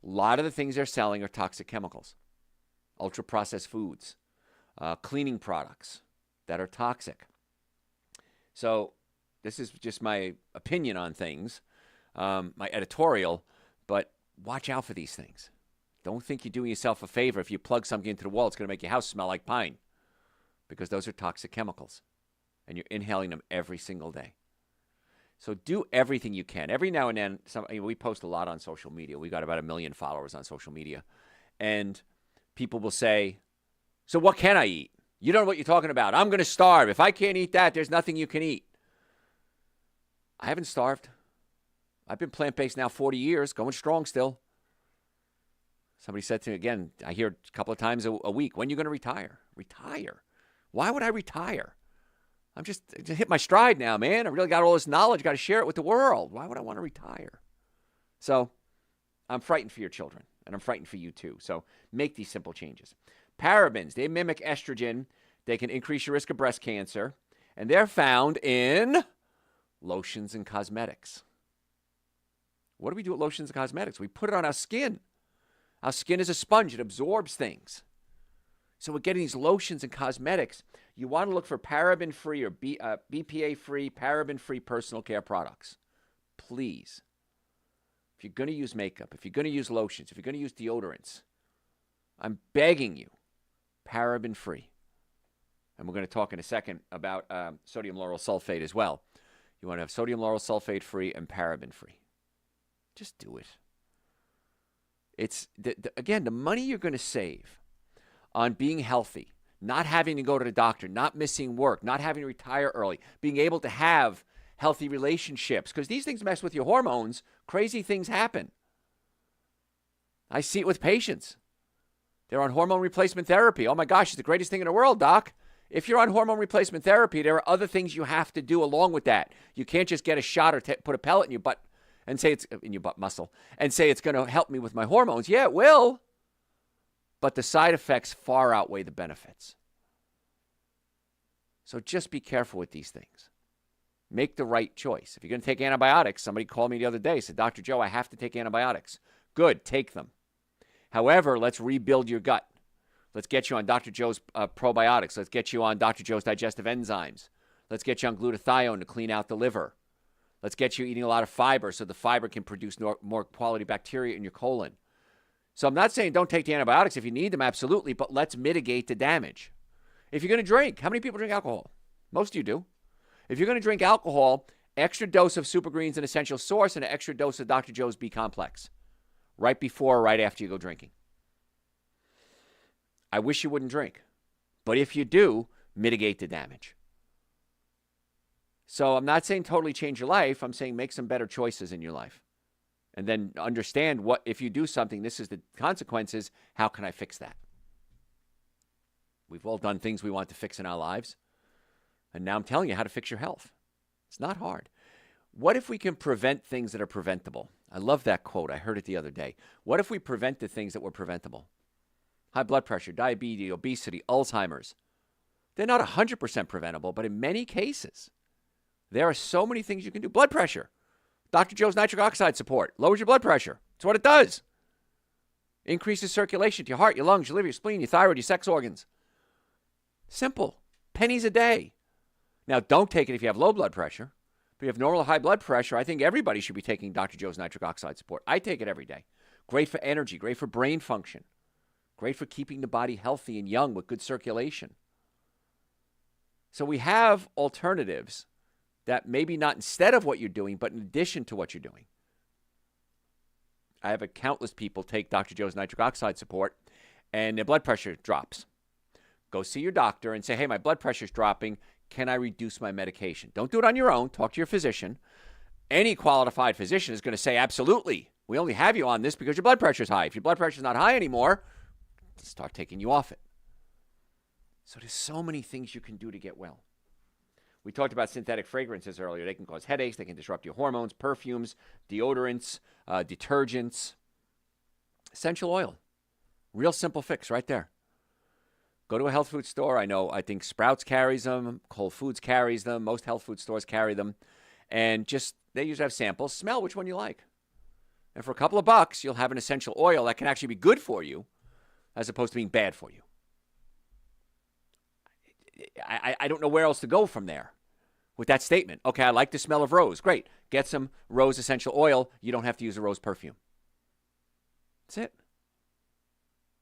A lot of the things they're selling are toxic chemicals, ultra-processed foods, cleaning products that are toxic. So this is just my opinion on things, my editorial, but watch out for these things. Don't think you're doing yourself a favor if you plug something into the wall. It's going to make your house smell like pine, because those are toxic chemicals, and you're inhaling them every single day. So do everything you can. Every now and then, we post a lot on social media. We got about 1 million followers on social media. And people will say, so what can I eat? You don't know what you're talking about. I'm going to starve. If I can't eat that, there's nothing you can eat. I haven't starved. I've been plant-based now 40 years, going strong still. Somebody said to me, again, I hear a couple of times a week, when are you going to retire? Retire? Why would I retire? I just hit my stride now, man. I really got all this knowledge. Got to share it with the world. Why would I want to retire? So I'm frightened for your children, and I'm frightened for you too. So make these simple changes. Parabens, they mimic estrogen. They can increase your risk of breast cancer, and they're found in lotions and cosmetics. What do we do with lotions and cosmetics? We put it on our skin. Our skin is a sponge. It absorbs things. So we're getting these lotions and cosmetics. You want to look for paraben-free or BPA-free, paraben-free personal care products. Please. If you're going to use makeup, if you're going to use lotions, if you're going to use deodorants, I'm begging you, paraben-free. And we're going to talk in a second about sodium lauryl sulfate as well. You want to have sodium lauryl sulfate-free and paraben-free. Just do it. It's, again, the money you're going to save on being healthy, not having to go to the doctor, not missing work, not having to retire early, being able to have healthy relationships, because these things mess with your hormones. Crazy things happen. I see it with patients. They're on hormone replacement therapy. Oh my gosh, it's the greatest thing in the world, doc. If you're on hormone replacement therapy, there are other things you have to do along with that. You can't just get a shot or put a pellet in your butt and say it's in your butt muscle and say it's going to help me with my hormones. Yeah, it will. But the side effects far outweigh the benefits. So just be careful with these things. Make the right choice. If you're going to take antibiotics, somebody called me the other day, said, Dr. Joe, I have to take antibiotics. Good, take them. However, let's rebuild your gut. Let's get you on Dr. Joe's probiotics. Let's get you on Dr. Joe's digestive enzymes. Let's get you on glutathione to clean out the liver. Let's get you eating a lot of fiber so the fiber can produce more quality bacteria in your colon. So I'm not saying don't take the antibiotics if you need them, absolutely, but let's mitigate the damage. If you're going to drink, how many people drink alcohol? Most of you do. If you're going to drink alcohol, extra dose of Super Greens and Essential Source and an extra dose of Dr. Joe's B-Complex right before or right after you go drinking. I wish you wouldn't drink, but if you do, mitigate the damage. So I'm not saying totally change your life. I'm saying make some better choices in your life. And then understand what, if you do something, this is the consequences. How can I fix that? We've all done things we want to fix in our lives. And now I'm telling you how to fix your health. It's not hard. What if we can prevent things that are preventable? I love that quote. I heard it the other day. What if we prevent the things that were preventable? High blood pressure, diabetes, obesity, Alzheimer's. They're not 100% preventable, but in many cases, there are so many things you can do. Blood pressure. Dr. Joe's nitric oxide support lowers your blood pressure. That's what it does. Increases circulation to your heart, your lungs, your liver, your spleen, your thyroid, your sex organs. Simple. Pennies a day. Now, don't take it if you have low blood pressure. If you have normal or high blood pressure, I think everybody should be taking Dr. Joe's nitric oxide support. I take it every day. Great for energy, great for brain function, great for keeping the body healthy and young with good circulation. So we have alternatives that maybe not instead of what you're doing, but in addition to what you're doing. I have countless people take Dr. Joe's nitric oxide support and their blood pressure drops. Go see your doctor and say, hey, my blood pressure is dropping. Can I reduce my medication? Don't do it on your own. Talk to your physician. Any qualified physician is going to say, absolutely. We only have you on this because your blood pressure is high. If your blood pressure is not high anymore, start taking you off it. So there's so many things you can do to get well. We talked about synthetic fragrances earlier. They can cause headaches. They can disrupt your hormones, perfumes, deodorants, detergents. Essential oil. Real simple fix right there. Go to a health food store. I think Sprouts carries them. Whole Foods carries them. Most health food stores carry them. And they usually have samples. Smell which one you like. And for a couple of bucks, you'll have an essential oil that can actually be good for you as opposed to being bad for you. I don't know where else to go from there with that statement. Okay, I like the smell of rose. Great. Get some rose essential oil. You don't have to use a rose perfume. That's it.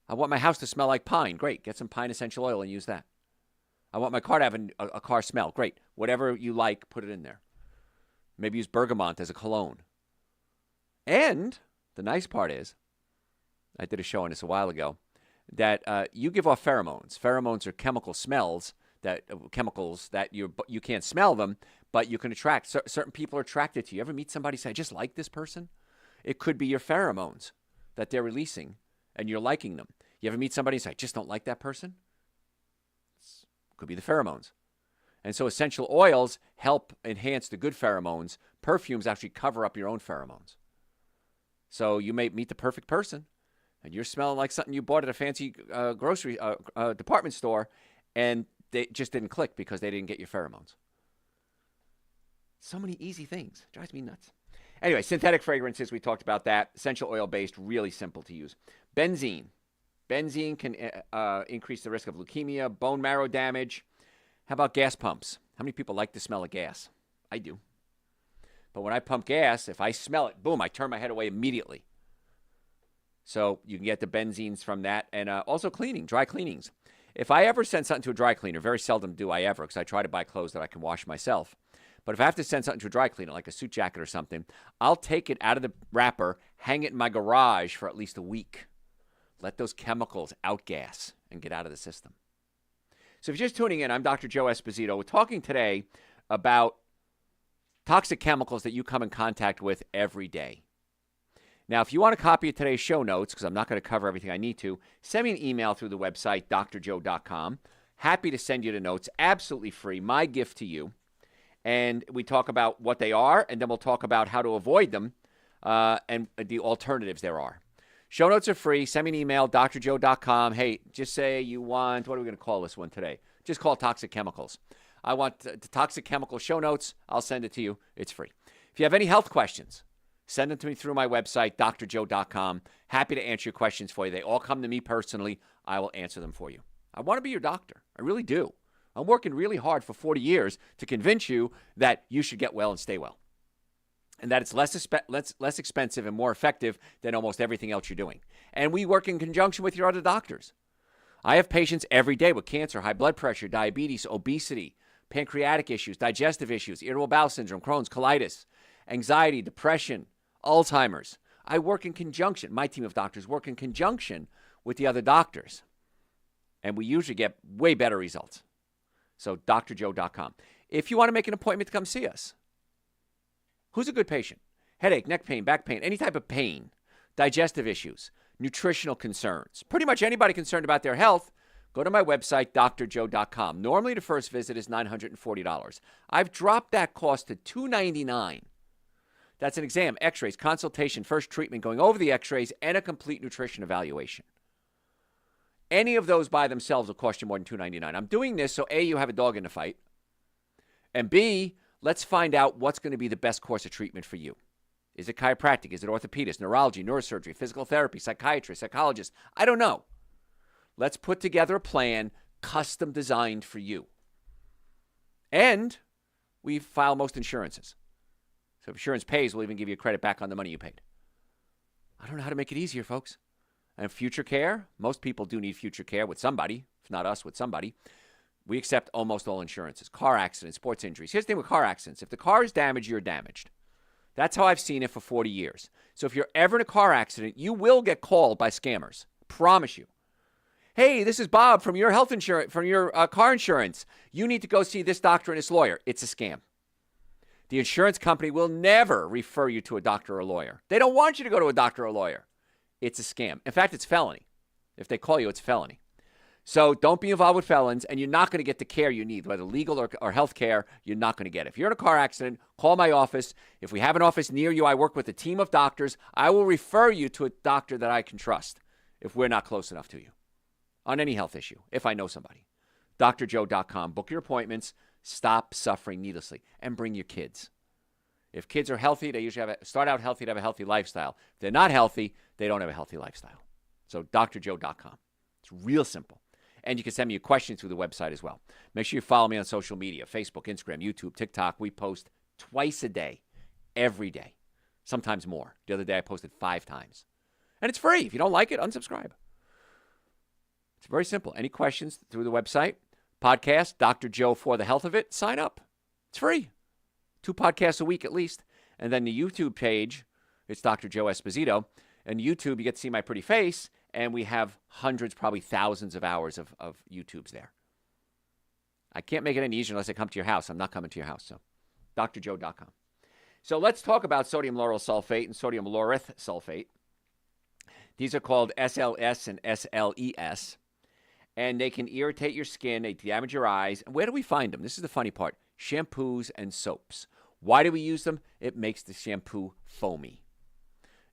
I want my house to smell like pine. Great. Get some pine essential oil and use that. I want my car to have a car smell. Great. Whatever you like, put it in there. Maybe use bergamot as a cologne. And the nice part is, I did a show on this a while ago, that you give off pheromones. Pheromones are chemicals that you can't smell them, but you can attract. Certain people are attracted to you. You ever meet somebody say, I just like this person? It could be your pheromones that they're releasing, and you're liking them. You ever meet somebody and say, I just don't like that person? It could be the pheromones. And so essential oils help enhance the good pheromones. Perfumes actually cover up your own pheromones. So you may meet the perfect person, and you're smelling like something you bought at a fancy grocery department store, and they just didn't click because they didn't get your pheromones. So many easy things. It drives me nuts. Anyway, synthetic fragrances, we talked about that. Essential oil-based, really simple to use. Benzene. Benzene can increase the risk of leukemia, bone marrow damage. How about gas pumps? How many people like the smell of gas? I do. But when I pump gas, if I smell it, boom, I turn my head away immediately. So you can get the benzenes from that. And also cleaning, dry cleanings. If I ever send something to a dry cleaner, very seldom do I ever, because I try to buy clothes that I can wash myself. But if I have to send something to a dry cleaner, like a suit jacket or something, I'll take it out of the wrapper, hang it in my garage for at least a week. Let those chemicals outgas and get out of the system. So if you're just tuning in, I'm Dr. Joe Esposito. We're talking today about toxic chemicals that you come in contact with every day. Now, if you want a copy of today's show notes, because I'm not going to cover everything I need to, send me an email through the website, drjoe.com. Happy to send you the notes, absolutely free, my gift to you. And we talk about what they are, and then we'll talk about how to avoid them and the alternatives there are. Show notes are free. Send me an email, drjoe.com. Hey, just say you want, what are we going to call this one today? Just call it toxic chemicals. I want the toxic chemical show notes. I'll send it to you. It's free. If you have any health questions, send them to me through my website, drjoe.com. Happy to answer your questions for you. They all come to me personally. I will answer them for you. I want to be your doctor. I really do. I'm working really hard for 40 years to convince you that you should get well and stay well, and that it's less expensive and more effective than almost everything else you're doing. And we work in conjunction with your other doctors. I have patients every day with cancer, high blood pressure, diabetes, obesity, pancreatic issues, digestive issues, irritable bowel syndrome, Crohn's, colitis, anxiety, depression, Alzheimer's. I work in conjunction. My team of doctors work in conjunction with the other doctors, and we usually get way better results. So drjoe.com. If you want to make an appointment to come see us, who's a good patient? Headache, neck pain, back pain, any type of pain, digestive issues, nutritional concerns. Pretty much anybody concerned about their health, go to my website, drjoe.com. Normally the first visit is $940. I've dropped that cost to $299. That's an exam, x-rays, consultation, first treatment, going over the x-rays, and a complete nutrition evaluation. Any of those by themselves will cost you more than $299. I'm doing this so A, you have a dog in the fight, and B, let's find out what's going to be the best course of treatment for you. Is it chiropractic? Is it orthopedist, neurology, neurosurgery, physical therapy, psychiatrist, psychologist? I don't know. Let's put together a plan custom designed for you. And we file most insurances. So if insurance pays, we'll even give you credit back on the money you paid. I don't know how to make it easier, folks. And future care, most people do need future care with somebody, if not us, with somebody. We accept almost all insurances. Car accidents, sports injuries. Here's the thing with car accidents. If the car is damaged, you're damaged. That's how I've seen it for 40 years. So if you're ever in a car accident, you will get called by scammers. Promise you. Hey, this is Bob from your health insurance, from your car insurance. You need to go see this doctor and this lawyer. It's a scam. The insurance company will never refer you to a doctor or a lawyer. They don't want you to go to a doctor or a lawyer. It's a scam. In fact, it's felony. If they call you, it's felony. So don't be involved with felons, and you're not going to get the care you need, whether legal or health care. You're not going to get it. If you're in a car accident, call my office. If we have an office near you, I work with a team of doctors. I will refer you to a doctor that I can trust if we're not close enough to you on any health issue, if I know somebody. drjoe.com. Book your appointments. Stop suffering needlessly, and bring your kids. If kids are healthy, they usually start out healthy to have a healthy lifestyle. If they're not healthy, they don't have a healthy lifestyle. So drjoe.com. It's real simple. And you can send me your questions through the website as well. Make sure you follow me on social media, Facebook, Instagram, YouTube, TikTok. We post twice a day, every day, sometimes more. The other day I posted 5 times. And it's free. If you don't like it, unsubscribe. It's very simple. Any questions through the website, podcast, Dr. Joe for the health of it, sign up. It's free. 2 podcasts a week at least. And then the YouTube page, it's Dr. Joe Esposito. And YouTube, you get to see my pretty face. And we have hundreds, probably thousands of hours of YouTubes there. I can't make it any easier unless I come to your house. I'm not coming to your house. So drjoe.com. So let's talk about sodium lauryl sulfate and sodium laureth sulfate. These are called SLS and SLES. And they can irritate your skin. They damage your eyes. And where do we find them? This is the funny part. Shampoos and soaps. Why do we use them? It makes the shampoo foamy.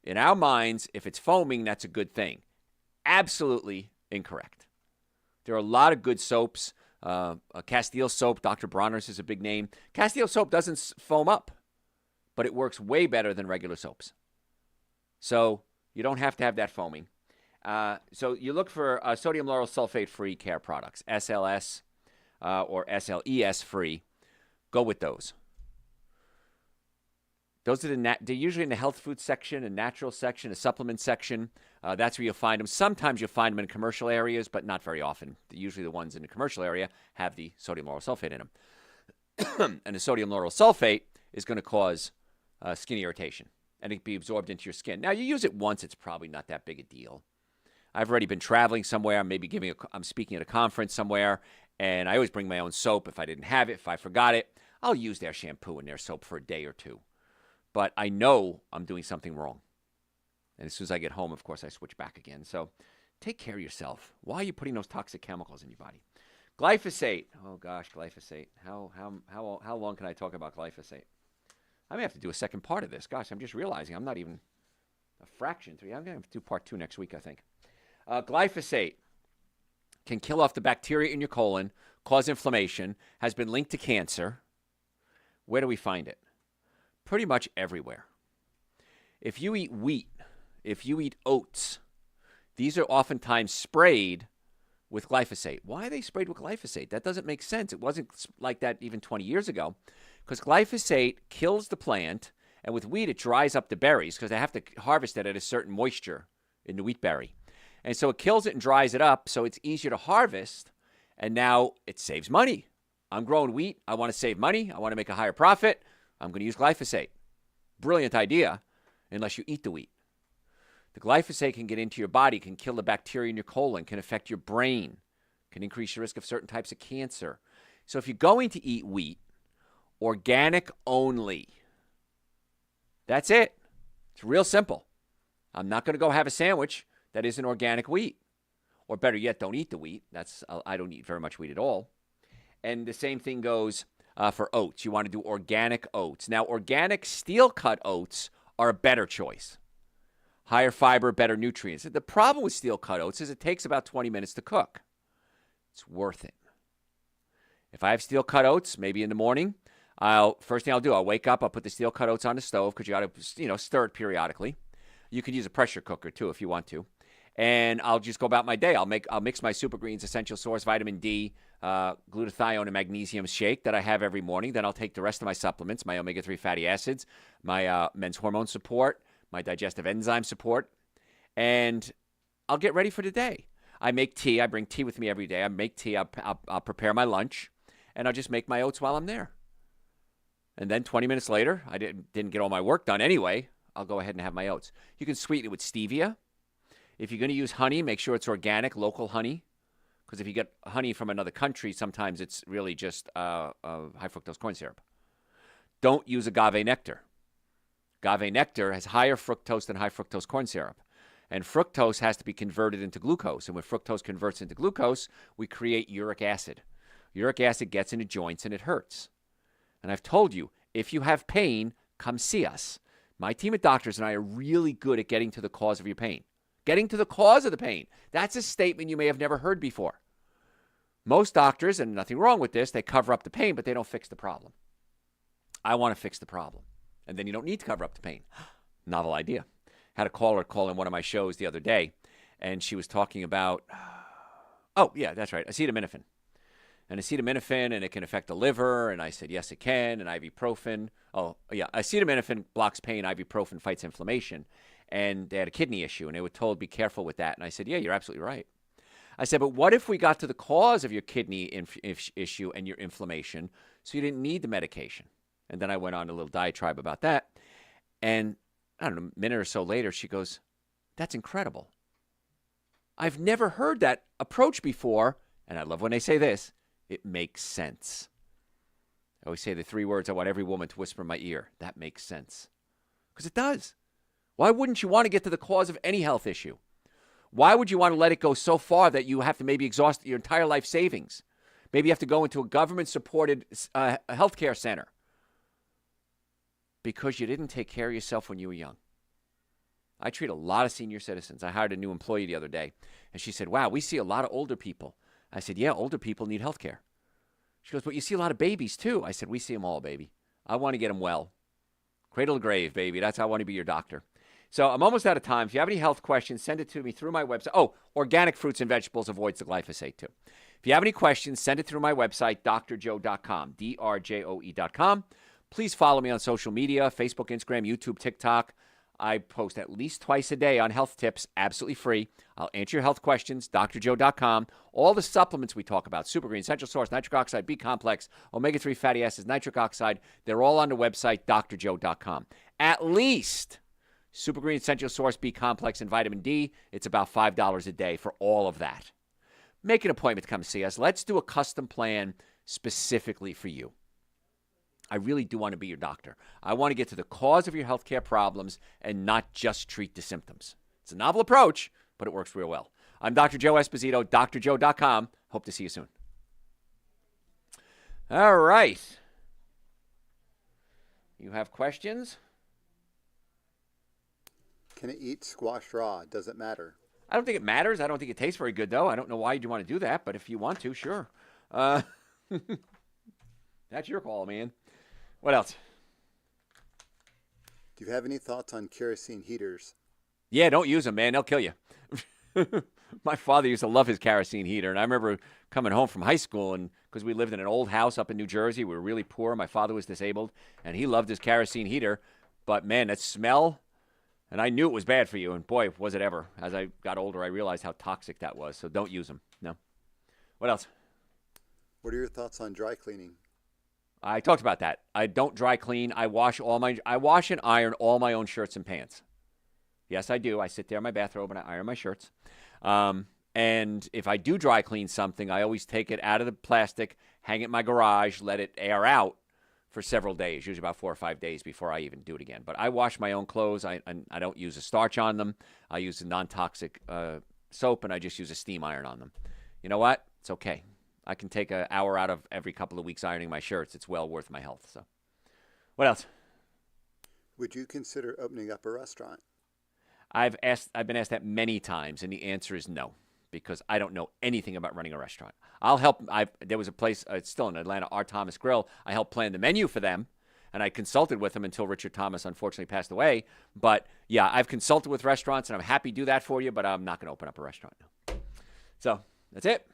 In our minds, if it's foaming, that's a good thing. Absolutely incorrect. There are a lot of good soaps. Castile soap, Dr. Bronner's is a big name. Castile soap doesn't foam up, but it works way better than regular soaps. So you don't have to have that foaming. So you look for sodium lauryl sulfate-free care products, SLS or SLES-free. Go with those. Those are they're usually in the health food section, a natural section, a supplement section. That's where you'll find them. Sometimes you'll find them in commercial areas, but not very often. Usually the ones in the commercial area have the sodium lauryl sulfate in them. And the sodium lauryl sulfate is going to cause skin irritation, and it can be absorbed into your skin. Now, you use it once, it's probably not that big a deal. I've already been traveling somewhere. I'm speaking at a conference somewhere, and I always bring my own soap. If I didn't have it, if I forgot it, I'll use their shampoo and their soap for a day or two. But I know I'm doing something wrong. And as soon as I get home, of course, I switch back again. So take care of yourself. Why are you putting those toxic chemicals in your body? Glyphosate. Oh, gosh, glyphosate. How long can I talk about glyphosate? I may have to do a second part of this. Gosh, I'm just realizing I'm not even a fraction through. I'm going to do part 2 next week, I think. Glyphosate can kill off the bacteria in your colon, cause inflammation, has been linked to cancer. Where do we find it? Pretty much everywhere. If you eat wheat, if you eat oats, these are oftentimes sprayed with glyphosate. Why are they sprayed with glyphosate? That doesn't make sense. It wasn't like that even 20 years ago, because glyphosate kills the plant, and with wheat it dries up the berries because they have to harvest it at a certain moisture in the wheat berry. And so it kills it and dries it up, so it's easier to harvest, and now it saves money. I'm growing wheat. I want to save money. I want to make a higher profit. I'm going to use glyphosate. Brilliant idea, unless you eat the wheat. The glyphosate can get into your body, can kill the bacteria in your colon, can affect your brain, can increase your risk of certain types of cancer. So if you're going to eat wheat, organic only. That's it. It's real simple. I'm not going to go have a sandwich that isn't organic wheat. Or better yet, don't eat the wheat. I don't eat very much wheat at all. And the same thing goes for oats. You want to do organic oats. Now, organic steel-cut oats are a better choice. Higher fiber, better nutrients. The problem with steel-cut oats is it takes about 20 minutes to cook. It's worth it. If I have steel-cut oats, maybe in the morning, first thing I'll do, I'll wake up, I'll put the steel-cut oats on the stove because you got to, stir it periodically. You could use a pressure cooker too if you want to. And I'll just go about my day. I'll mix my Super Greens Essential Source Vitamin D, glutathione, and magnesium shake that I have every morning. Then I'll take the rest of my supplements, my omega-3 fatty acids, my men's hormone support, my digestive enzyme support, and I'll get ready for the day. I make tea. I bring tea with me every day. I make tea. I'll prepare my lunch, and I'll just make my oats while I'm there. And then 20 minutes later, I didn't get all my work done anyway. I'll go ahead and have my oats. You can sweeten it with stevia. If you're going to use honey, make sure it's organic, local honey. Because if you get honey from another country, sometimes it's really just high fructose corn syrup. don't use agave nectar. Agave nectar has higher fructose than high fructose corn syrup. And fructose has to be converted into glucose. And when fructose converts into glucose, we create uric acid. Uric acid gets into joints and it hurts. And I've told you, if you have pain, come see us. My team of doctors and I are really good at getting to the cause of your pain. Getting to the cause of the pain. That's a statement you may have never heard before. Most doctors, and nothing wrong with this, they cover up the pain, but they don't fix the problem. I want to fix the problem. And then you don't need to cover up the pain. Novel idea. Had a caller call in one of my shows the other day, and she was talking about, oh, yeah, that's right, acetaminophen. And acetaminophen, and it can affect the liver. And I said, yes, it can. And ibuprofen. Oh, yeah, acetaminophen blocks pain. Ibuprofen fights inflammation. And they had a kidney issue, and they were told, be careful with that. And I said, yeah, you're absolutely right. I said, but what if we got to the cause of your kidney issue and your inflammation so you didn't need the medication? And then I went on a little diatribe about that. And I don't know, a minute or so later, she goes, that's incredible. I've never heard that approach before. And I love when they say this. It makes sense. I always say the 3 words I want every woman to whisper in my ear. That makes sense. Because it does. Why wouldn't you want to get to the cause of any health issue? Why would you want to let it go so far that you have to maybe exhaust your entire life savings? Maybe you have to go into a government-supported healthcare center because you didn't take care of yourself when you were young. I treat a lot of senior citizens. I hired a new employee the other day, and she said, wow, we see a lot of older people. I said, yeah, older people need health care. She goes, but you see a lot of babies too. I said, we see them all, baby. I want to get them well. Cradle to grave, baby. That's how I want to be your doctor. So I'm almost out of time. If you have any health questions, send it to me through my website. Oh, organic fruits and vegetables avoids the glyphosate too. If you have any questions, send it through my website, drjoe.com, drjoe.com. Please follow me on social media, Facebook, Instagram, YouTube, TikTok. I post at least twice a day on health tips, absolutely free. I'll answer your health questions, drjoe.com. All the supplements we talk about, Super Green, Essential Source, Nitric Oxide, B-Complex, Omega-3 fatty acids, nitric oxide, they're all on the website, drjoe.com. At least Super Green, Essential Source, B-Complex, and vitamin D, it's about $5 a day for all of that. Make an appointment to come see us. Let's do a custom plan specifically for you. I really do want to be your doctor. I want to get to the cause of your healthcare problems and not just treat the symptoms. It's a novel approach, but it works real well. I'm Dr. Joe Esposito, drjoe.com. Hope to see you soon. All right. You have questions? Can it eat squash raw? Does it matter? I don't think it matters. I don't think it tastes very good, though. I don't know why you'd want to do that, but if you want to, sure. That's your call, man. What else? Do you have any thoughts on kerosene heaters? Yeah, don't use them, man. They'll kill you. My father used to love his kerosene heater, and I remember coming home from high school, and because we lived in an old house up in New Jersey, we were really poor. My father was disabled, and he loved his kerosene heater. But, man, that smell, and I knew it was bad for you, and boy, was it ever. As I got older, I realized how toxic that was, so don't use them. No. What else? What are your thoughts on dry cleaning? I talked about that. I don't dry clean. I wash and iron all my own shirts and pants. Yes, I do. I sit there in my bathrobe and I iron my shirts. And if I do dry clean something, I always take it out of the plastic, hang it in my garage, let it air out for several days, usually about 4 or 5 days before I even do it again. But I wash my own clothes. I don't use a starch on them. I use a non-toxic soap, and I just use a steam iron on them. You know what? It's okay. I can take an hour out of every couple of weeks ironing my shirts. It's well worth my health. So, what else? Would you consider opening up a restaurant? I've been asked that many times, and the answer is no, because I don't know anything about running a restaurant. I'll help. There was a place, it's still in Atlanta, R. Thomas Grill. I helped plan the menu for them, and I consulted with them until Richard Thomas unfortunately passed away. But yeah, I've consulted with restaurants, and I'm happy to do that for you, but I'm not going to open up a restaurant now. So that's it.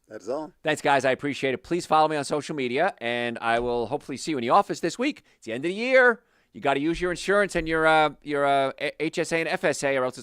That is all. Thanks, guys. I appreciate it. Please follow me on social media, and I will hopefully see you in the office this week. It's the end of the year. You got to use your insurance and your HSA and FSA, or else it's